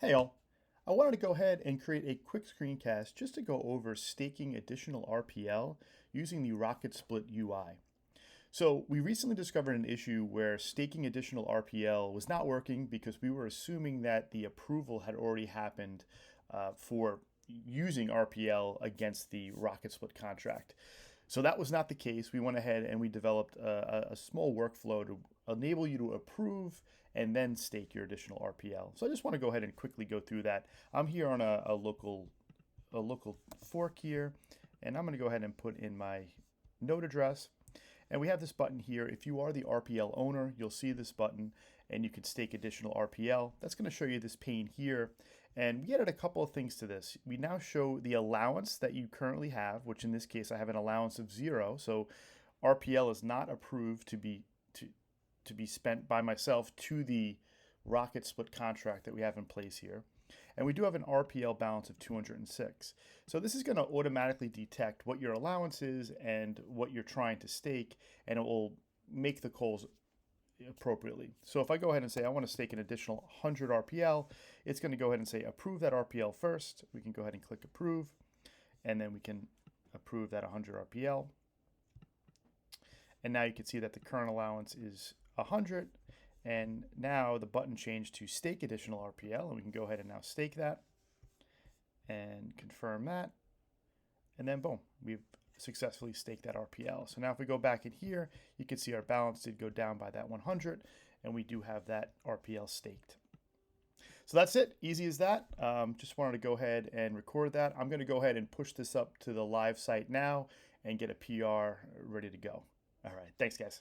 Hey all, I wanted to go ahead and create a quick screencast just to go over staking additional RPL using the Rocketsplit UI. So we recently discovered an issue where staking additional RPL was not working because we were assuming that the approval had already happened for using RPL against the Rocketsplit contract. So that was not the case. We went ahead and we developed a small workflow to enable you to approve and then stake your additional RPL. So I just want to go ahead and quickly go through that. I'm here on a local fork here, and I'm going to go ahead and put in my node address. And we have this button here. If you are the RPL owner, you'll see this button and you can stake additional RPL. That's going to show you this pane here. And we added a couple of things to this. We now show the allowance that you currently have, which in this case I have an allowance of 0. So RPL is not approved to be spent by myself to the Rocketsplit contract that we have in place here. And we do have an RPL balance of 206. So this is going to automatically detect what your allowance is and what you're trying to stake, and it will make the calls appropriately. So if I go ahead and say I want to stake an additional 100 RPL, it's going to go ahead and say approve that RPL first. We can go ahead and click approve, and then we can approve that 100 RPL. And now you can see that the current allowance is 100. And now the button changed to stake additional RPL, and we can go ahead and now stake that and confirm that. And then boom, we've successfully staked that RPL. So now if we go back in here, you can see our balance did go down by that 100, and we do have that RPL staked. So that's it, easy as that. Just wanted to go ahead and record that. I'm gonna go ahead and push this up to the live site now and get a PR ready to go. All right, thanks guys.